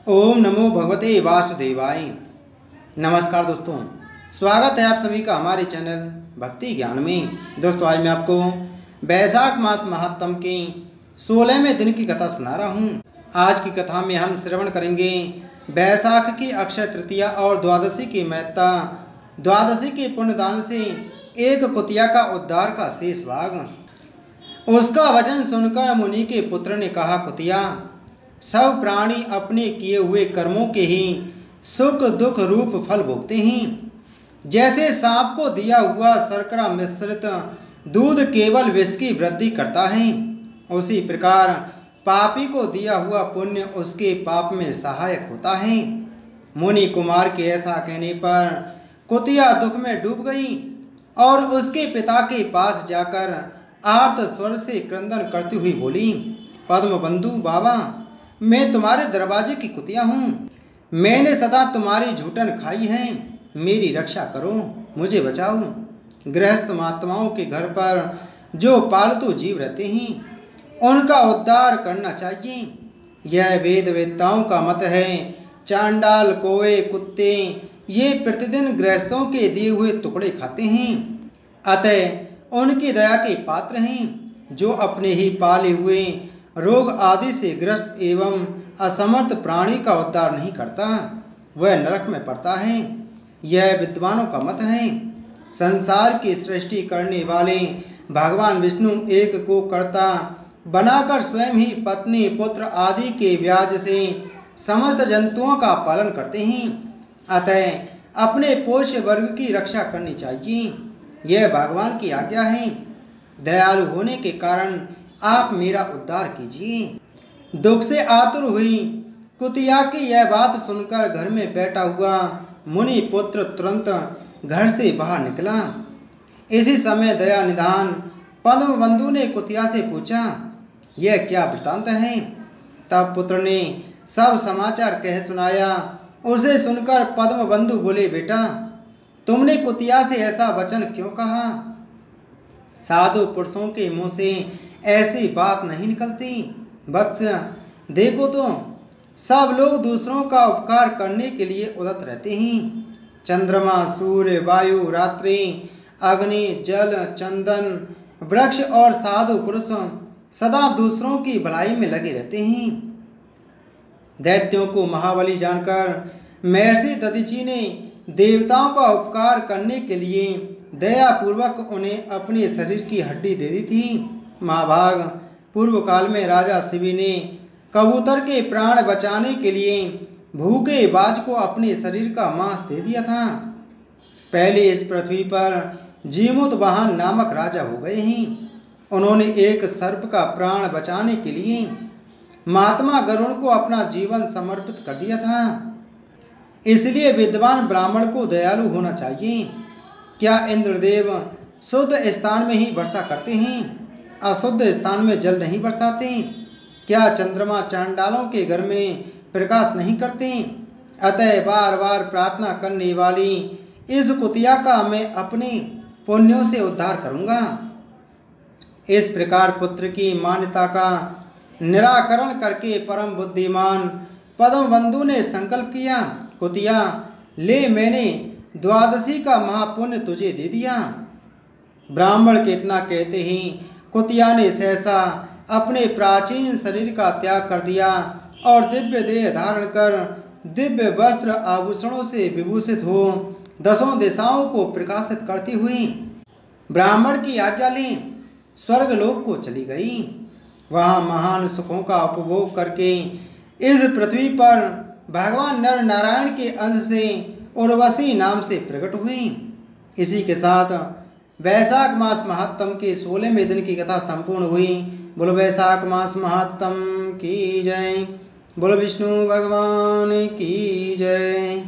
ओम नमो भगवते वासुदेवाय। नमस्कार दोस्तों, स्वागत है आप सभी का हमारे चैनल भक्ति ज्ञान में। दोस्तों, आज मैं आपको वैशाख मास महात्म की 16वें दिन की कथा सुना रहा हूँ। आज की कथा में हम श्रवण करेंगे वैशाख की अक्षय तृतीया और द्वादशी की महत्ता, द्वादशी के पुण्यदान से एक कुतिया का उद्धार का शेष भाग। उसका वचन सुनकर मुनि के पुत्र ने कहा, कुतिया, सब प्राणी अपने किए हुए कर्मों के ही सुख दुख रूप फल भोगते हैं। जैसे सांप को दिया हुआ शर्करा मिश्रित दूध केवल विष की वृद्धि करता है, उसी प्रकार पापी को दिया हुआ पुण्य उसके पाप में सहायक होता है। मुनि कुमार के ऐसा कहने पर कुतिया दुख में डूब गई और उसके पिता के पास जाकर आर्त स्वर से क्रंदन करती हुई बोली, पद्मबंधु बाबा, मैं तुम्हारे दरवाजे की कुतिया हूँ। मैंने सदा तुम्हारी झूठन खाई है, मेरी रक्षा करो, मुझे बचाओ। गृहस्थ महात्माओं के घर पर जो पालतू जीव रहते हैं उनका उद्धार करना चाहिए, यह वेद वेत्ताओं का मत है। चांडाल, कौवे, कुत्ते ये प्रतिदिन गृहस्थों के दिए हुए टुकड़े खाते हैं, अतः उनकी दया के पात्र हैं। जो अपने ही पाले हुए रोग आदि से ग्रस्त एवं असमर्थ प्राणी का उद्धार नहीं करता, वह नरक में पड़ता है, यह विद्वानों का मत है। संसार की सृष्टि करने वाले भगवान विष्णु एक को कर्ता बनाकर स्वयं ही पत्नी पुत्र आदि के व्याज से समस्त जंतुओं का पालन करते हैं, अतः अपने पोष्य वर्ग की रक्षा करनी चाहिए, यह भगवान की आज्ञा है। दयालु होने के कारण आप मेरा उद्धार कीजिए। दुख से आतुर हुई कुतिया की यह बात सुनकर घर में बैठा हुआ मुनि पुत्र तुरंत घर से बाहर निकला। इसी समय दया निधान पद्मबंधु ने कुतिया से पूछा, यह क्या वृतांत है? तब पुत्र ने सब समाचार कह सुनाया। उसे सुनकर पद्मबंधु बोले, बेटा, तुमने कुतिया से ऐसा वचन क्यों कहा? साधु पुरुषों के मुंह से ऐसी बात नहीं निकलती। वत्स, देखो तो सब लोग दूसरों का उपकार करने के लिए उद्यत रहते हैं। चंद्रमा, सूर्य, वायु, रात्रि, अग्नि, जल, चंदन, वृक्ष और साधु पुरुष सदा दूसरों की भलाई में लगे रहते हैं। दैत्यों को महाबली जानकर महर्षि दधीचि ने देवताओं का उपकार करने के लिए दयापूर्वक उन्हें अपने शरीर की हड्डी दे दी थी। महाभाग, पूर्व काल में राजा शिवी ने कबूतर के प्राण बचाने के लिए भूखे बाज को अपने शरीर का मांस दे दिया था। पहले इस पृथ्वी पर जीमूतवाहन नामक राजा हो गए हैं। उन्होंने एक सर्प का प्राण बचाने के लिए महात्मा गरुड़ को अपना जीवन समर्पित कर दिया था। इसलिए विद्वान ब्राह्मण को दयालु होना चाहिए। क्या इंद्रदेव शुद्ध स्थान में ही वर्षा करते हैं, अशुद्ध स्थान में जल नहीं बरसाते? क्या चंद्रमा चांडालों के घर में प्रकाश नहीं करते? अतः बार बार प्रार्थना करने वाली इस कुतिया का मैं अपने पुण्यों से उद्धार करूँगा। इस प्रकार पुत्र की मान्यता का निराकरण करके परम बुद्धिमान पद्मबंधु ने संकल्प किया, कुतिया, ले, मैंने द्वादशी का महापुण्य तुझे दे दिया। ब्राह्मण के इतना कहते ही कुतिया ने सहसा अपने प्राचीन शरीर का त्याग कर दिया और दिव्य देह धारण कर दिव्य वस्त्र आभूषणों से विभूषित हो दसों दिशाओं को प्रकाशित करती हुई ब्राह्मण की आज्ञा ली स्वर्गलोक को चली गई। वहाँ महान सुखों का उपभोग करके इस पृथ्वी पर भगवान नर नारायण के अंश से उर्वशी नाम से प्रकट हुई। इसी के साथ वैशाख मास महात्म के 16वें दिन की कथा संपूर्ण हुई। बोलो वैशाख मास महात्म की जय, बोलो विष्णु भगवान की जय।